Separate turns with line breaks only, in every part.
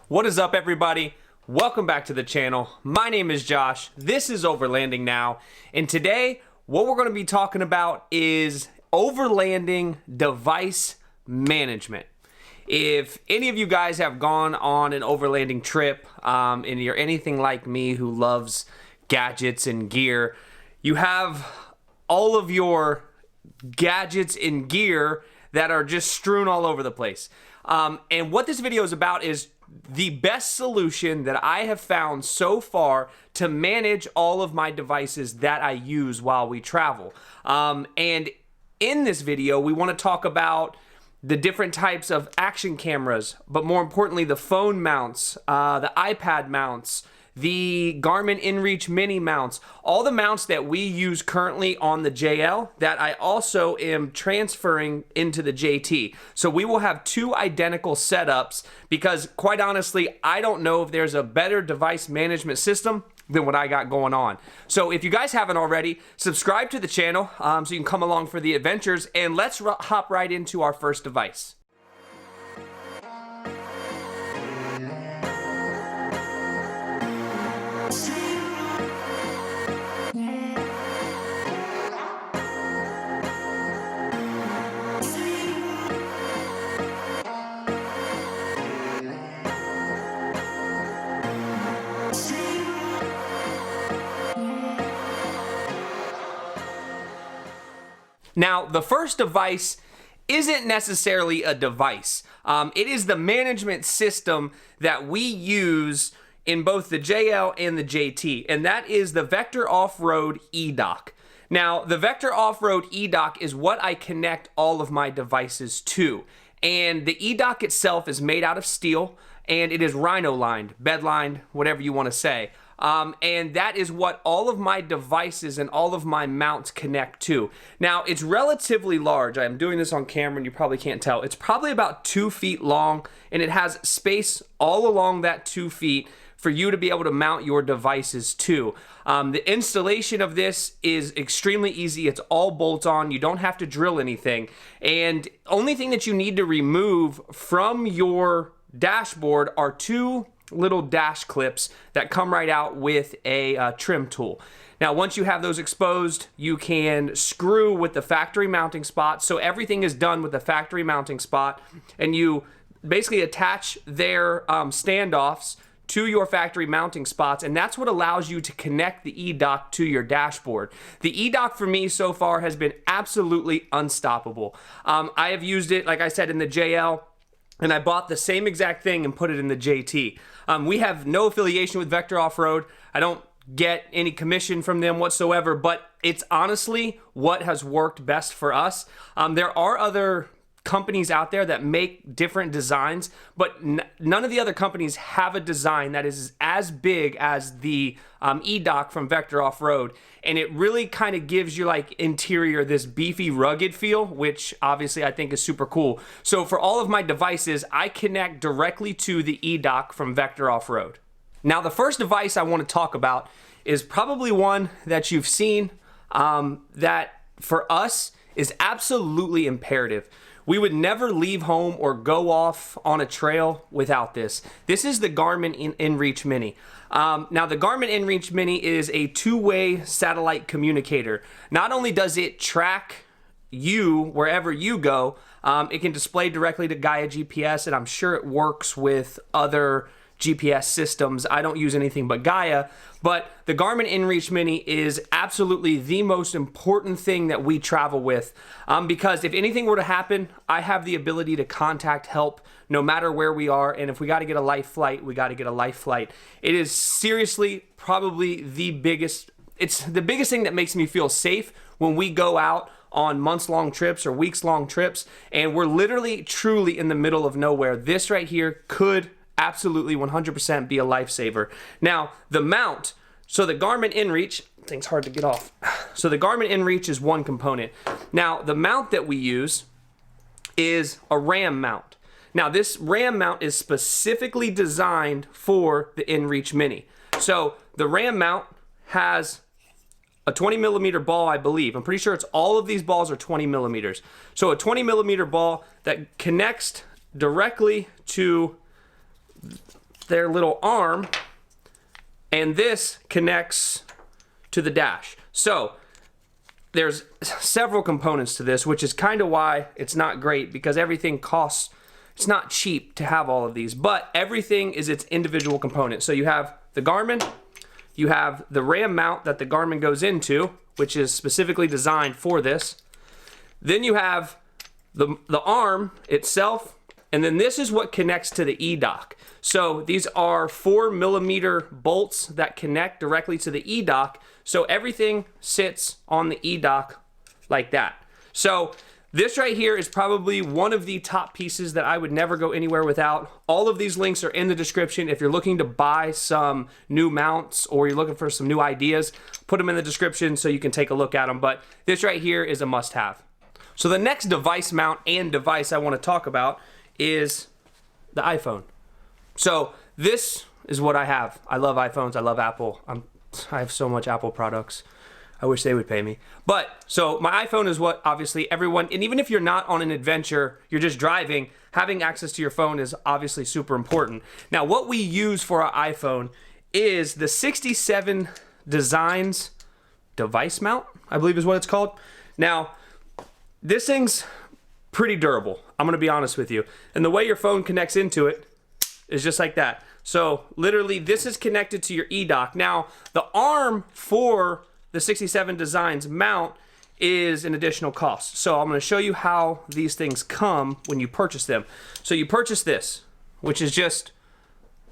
What is up, everybody? Welcome back to the channel. My name is Josh. This is Overlanding Now, and today what we're going to be talking about is overlanding device management. If any of you guys have gone on an overlanding trip and you're anything like me who loves gadgets and gear, you have all of your gadgets and gear that are just strewn all over the place. And what this video is about is the best solution that I have found so far to manage all of my devices that I use while we travel. And in this video, we want to talk about the different types of action cameras, but more importantly, the phone mounts, the iPad mounts, the Garmin InReach mini mounts, all the mounts that we use currently on the JL that I also am transferring into the JT. So we will have two identical setups because, quite honestly, I don't know if there's a better device management system than what I got going on. So if you guys haven't already, subscribe to the channel so you can come along for the adventures, and let's hop right into our first device. Now, the first device isn't necessarily a device. It is the management system that we use in both the JL and the JT, and that is the Vector Offroad EDOC. Now, the Vector Offroad EDOC is what I connect all of my devices to, and the EDOC itself is made out of steel, and it is rhino lined, bed lined, whatever you want to say. And that is what all of my devices and all of my mounts connect to. Now, it's relatively large. I'm doing this on camera and you probably can't tell. It's probably about 2 feet long, and it has space all along that 2 feet for you to be able to mount your devices to. The installation of this is extremely easy. It's all bolt on. You don't have to drill anything. And only thing that you need to remove from your dashboard are two little dash clips that come right out with a trim tool. Now, once you have those exposed, you can screw with the factory mounting spot. So everything is done with the factory mounting spot, and you basically attach their standoffs to your factory mounting spots, and that's what allows you to connect the EDOC to your dashboard. The EDOC for me so far has been absolutely unstoppable. I have used it, like I said, in the JL, and I bought the same exact thing and put it in the JT. We have no affiliation with Vector Offroad. I don't get any commission from them whatsoever, but it's honestly what has worked best for us. There are other companies out there that make different designs, but none of the other companies have a design that is as big as the EDOC from Vector Offroad, and it really kind of gives you, like, interior this beefy, rugged feel, which obviously I think is super cool. So for all of my devices, I connect directly to the EDOC from Vector Offroad. Now, the first device I want to talk about is probably one that you've seen that for us is absolutely imperative. We would never leave home or go off on a trail without this. This is the Garmin InReach Mini. Now, the Garmin InReach Mini is a two-way satellite communicator. Not only does it track you wherever you go, it can display directly to Gaia GPS, and I'm sure it works with other GPS systems. I don't use anything but Gaia, but the Garmin InReach Mini is absolutely the most important thing that we travel with, because if anything were to happen, I have the ability to contact help no matter where we are, and if we got to get a life flight, we got to get a life flight. It is seriously probably the biggest, it's the biggest thing that makes me feel safe when we go out on months-long trips or weeks-long trips, and we're literally, truly in the middle of nowhere. This right here could absolutely 100% be a lifesaver. Now, the mount, so the Garmin InReach, thing's hard to get off. So the Garmin InReach is one component. Now, the mount that we use is a RAM mount. Now, this RAM mount is specifically designed for the InReach Mini. So the RAM mount has a 20 millimeter ball, I believe. I'm pretty sure it's all of these balls are 20 millimeters. So a 20 millimeter ball that connects directly to their little arm, and this connects to the dash. So there's several components to this, which is kind of why it's not great, because everything costs, it's not cheap to have all of these, but everything is its individual component. So you have the Garmin, you have the RAM mount that the Garmin goes into, which is specifically designed for this. Then you have the arm itself, and then this is what connects to the EDOC. So these are 4mm bolts that connect directly to the EDOC. So everything sits on the EDOC like that. So this right here is probably one of the top pieces that I would never go anywhere without. All of these links are in the description. If you're looking to buy some new mounts or you're looking for some new ideas, put them in the description so you can take a look at them. But this right here is a must-have. So the next device mount and device I want to talk about is the iPhone. So this is what I have. I love iPhones. I love Apple. I have so much Apple products. I wish they would pay me. But so my iPhone is what obviously everyone, and even if you're not on an adventure, you're just driving, having access to your phone is obviously super important. Now what we use for our iPhone is the 67 Designs device mount, I believe is what it's called. Now this thing's pretty durable, I'm gonna be honest with you. And the way your phone connects into it is just like that. So literally this is connected to your EDOC. Now the arm for the 67 Designs mount is an additional cost. So I'm gonna show you how these things come when you purchase them. So you purchase this, which is just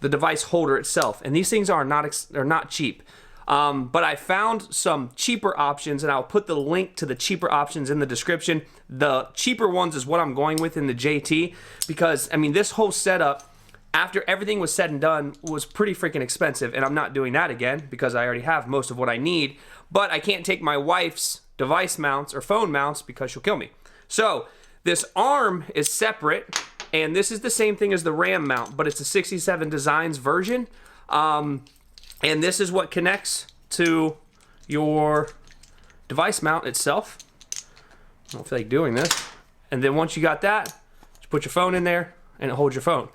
the device holder itself. And these things are not cheap. But I found some cheaper options, and I'll put the link to the cheaper options in the description. The cheaper ones is what I'm going with in the JT, because I mean, this whole setup, after everything was said and done, was pretty freaking expensive, and I'm not doing that again because I already have most of what I need. But I can't take my wife's device mounts or phone mounts because she'll kill me. So this arm is separate, and this is the same thing as the RAM mount, but it's a 67 Designs version. And this is what connects to your device mount itself. I don't feel like doing this. And then once you got that, just put your phone in there and it holds your phone.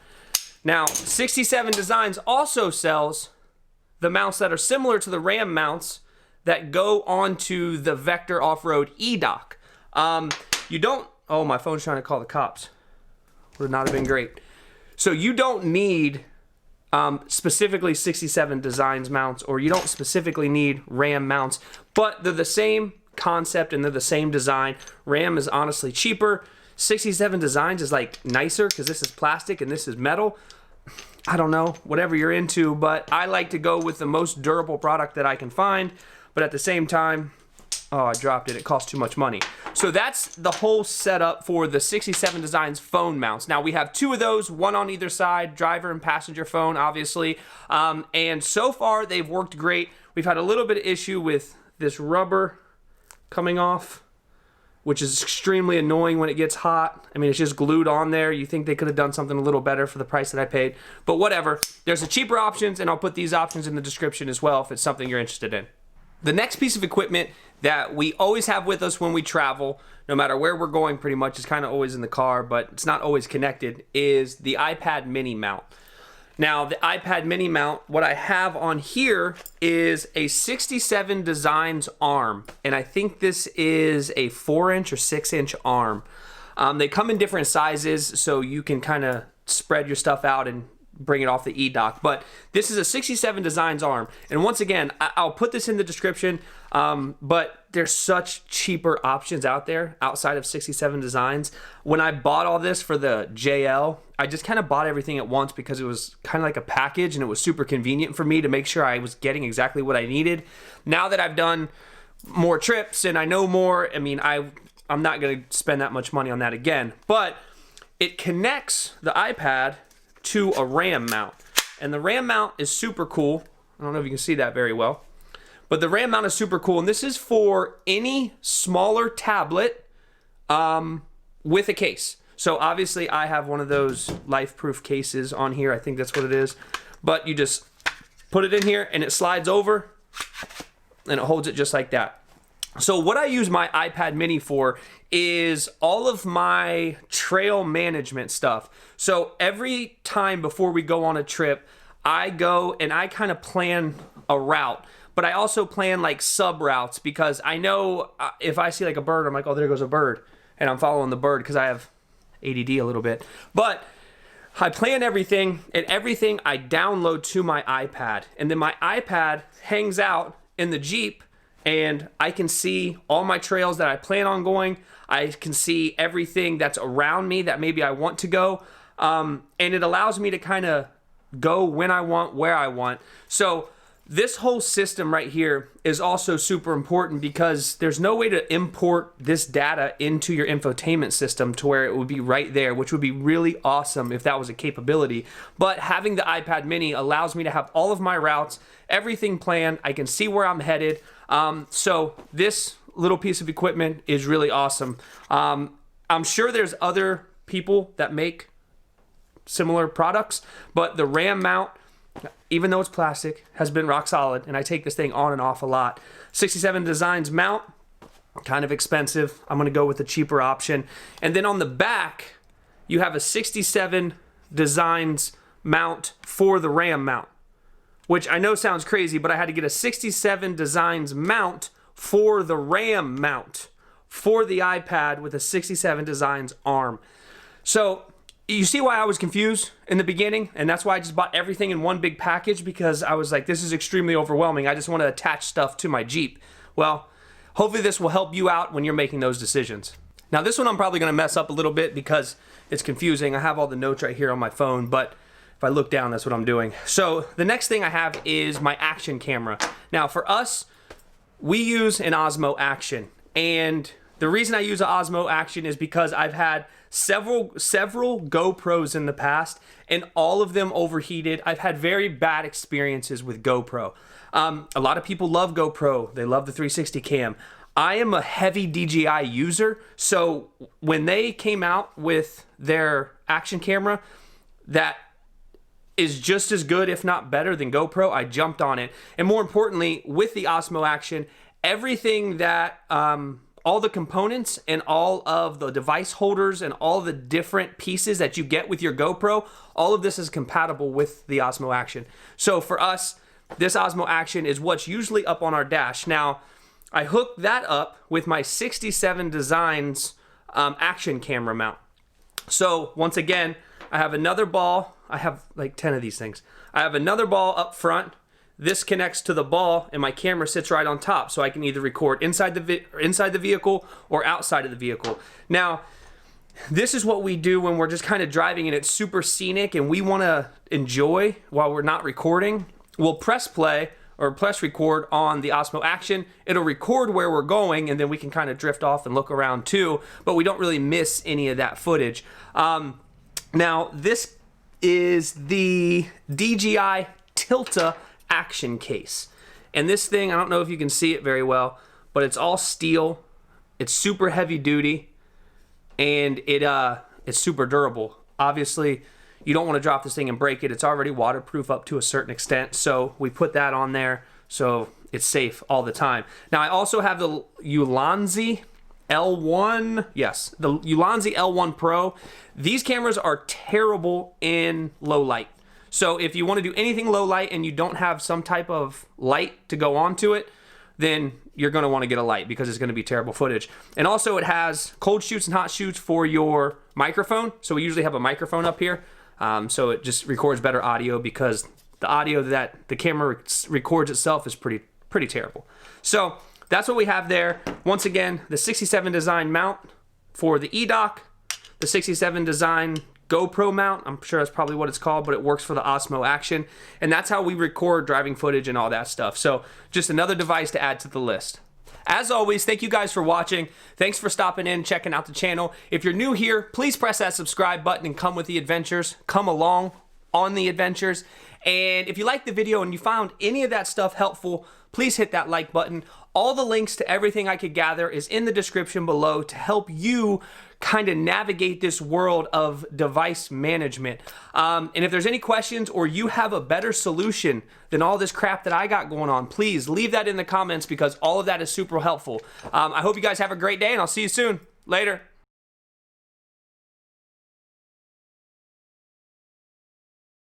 Now, 67 Designs also sells the mounts that are similar to the RAM mounts that go onto the Vector Offroad EDOC. You don't, oh, my phone's trying to call the cops. Would not have been great. So you don't need specifically 67 Designs mounts, or you don't specifically need RAM mounts, but they're the same concept and they're the same design. RAM is honestly cheaper. 67 Designs is like nicer because this is plastic and this is metal. I don't know, whatever you're into, but I like to go with the most durable product that I can find, but at the same time, oh, I dropped it. It costs too much money. So that's the whole setup for the 67 Designs phone mounts. Now we have two of those, one on either side, driver and passenger phone, obviously. And so far they've worked great. We've had a little bit of issue with this rubber coming off, which is extremely annoying when it gets hot. I mean, it's just glued on there. You think they could have done something a little better for the price that I paid, but whatever. There's the cheaper options, and I'll put these options in the description as well if it's something you're interested in. The next piece of equipment that we always have with us when we travel, no matter where we're going pretty much, it's kind of always in the car, but it's not always connected, is the iPad mini mount. Now, the iPad mini mount, what I have on here is a 67 Designs arm, and I think this is a 4-inch or 6-inch arm. They come in different sizes, so you can kind of spread your stuff out and bring it off the EDOC, but this is a 67 Designs arm. And once again, I'll put this in the description, but there's such cheaper options out there outside of 67 Designs. When I bought all this for the JL, I just kind of bought everything at once because it was kind of like a package and it was super convenient for me to make sure I was getting exactly what I needed. Now that I've done more trips and I know more, I mean, I'm not going to spend that much money on that again, but it connects the iPad to a RAM mount. And the RAM mount is super cool. I don't know if you can see that very well, but the RAM mount is super cool. And this is for any smaller tablet with a case. So obviously I have one of those life-proof cases on here. I think that's what it is. But you just put it in here and it slides over and it holds it just like that. So what I use my iPad mini for is all of my trail management stuff. So every time before we go on a trip, I go and I kind of plan a route, but I also plan like sub routes because I know if I see like a bird, I'm like, oh, there goes a bird, and I'm following the bird because I have ADD a little bit. But I plan everything, and everything I download to my iPad, and then my iPad hangs out in the Jeep, and I can see all my trails that I plan on going. I can see everything that's around me that maybe I want to go, and it allows me to kind of go when I want, where I want. So this whole system right here is also super important because there's no way to import this data into your infotainment system to where it would be right there, which would be really awesome if that was a capability. But having the iPad mini allows me to have all of my routes, everything planned. I can see where I'm headed. So this little piece of equipment is really awesome. I'm sure there's other people that make similar products, but the RAM mount, even though it's plastic, has been rock solid, and I take this thing on and off a lot. 67 Designs mount, kind of expensive. I'm going to go with the cheaper option. And then on the back, you have a 67 Designs mount for the RAM mount, which I know sounds crazy, but I had to get a 67 Designs mount for the RAM mount for the iPad with a 67 Designs arm. So you see why I was confused in the beginning, and that's why I just bought everything in one big package, because I was like, this is extremely overwhelming. I just want to attach stuff to my Jeep. Well, hopefully this will help you out when you're making those decisions. Now this one I'm probably going to mess up a little bit because it's confusing. I have all the notes right here on my phone, but if I look down, that's what I'm doing. So the next thing I have is my action camera. Now for us, we use an Osmo Action, and the reason I use an Osmo Action is because I've had several GoPros in the past, and all of them overheated. I've had very bad experiences with GoPro. A lot of people love GoPro. They love the 360 cam. I am a heavy DJI user, so when they came out with their action camera that is just as good, if not better than GoPro, I jumped on it. And more importantly, with the Osmo Action, everything that all the components and all of the device holders and all the different pieces that you get with your GoPro, all of this is compatible with the Osmo Action. So for us, this Osmo Action is what's usually up on our dash. Now, I hooked that up with my 67 Designs action camera mount. So once again, I have another ball. I have like 10 of these things. I have another ball up front. This connects to the ball, and my camera sits right on top, so I can either record inside the vehicle or outside of the vehicle. Now, this is what we do when we're just kind of driving and it's super scenic and we want to enjoy while we're not recording. We'll press play or press record on the Osmo Action. It'll record where we're going, and then we can kind of drift off and look around too, but we don't really miss any of that footage. Now, this is the DJI Tilta action case, and this thing, I don't know if you can see it very well, but it's all steel. It's super heavy duty, and it's super durable. Obviously, you don't want to drop this thing and break it. It's already waterproof up to a certain extent, so we put that on there so it's safe all the time. Now, I also have the Ulanzi L1, yes, the Ulanzi L1 Pro. These cameras are terrible in low light. So if you want to do anything low light and you don't have some type of light to go onto it, then you're going to want to get a light because it's going to be terrible footage. And also it has cold shoots and hot shoots for your microphone. So we usually have a microphone up here. So it just records better audio because the audio that the camera records itself is pretty terrible. So that's what we have there. Once again, the 67 Design mount for the EDOC, the 67 Design GoPro mount, I'm sure that's probably what it's called, but it works for the Osmo Action. And that's how we record driving footage and all that stuff. So just another device to add to the list. As always, thank you guys for watching. Thanks for stopping in, checking out the channel. If you're new here, please press that subscribe button and come with the adventures. Come along on the adventures. And if you liked the video and you found any of that stuff helpful, please hit that like button. All the links to everything I could gather is in the description below to help you kind of navigate this world of device management. And if there's any questions or you have a better solution than all this crap that I got going on, please leave that in the comments because all of that is super helpful. I hope you guys have a great day, and I'll see you soon. Later.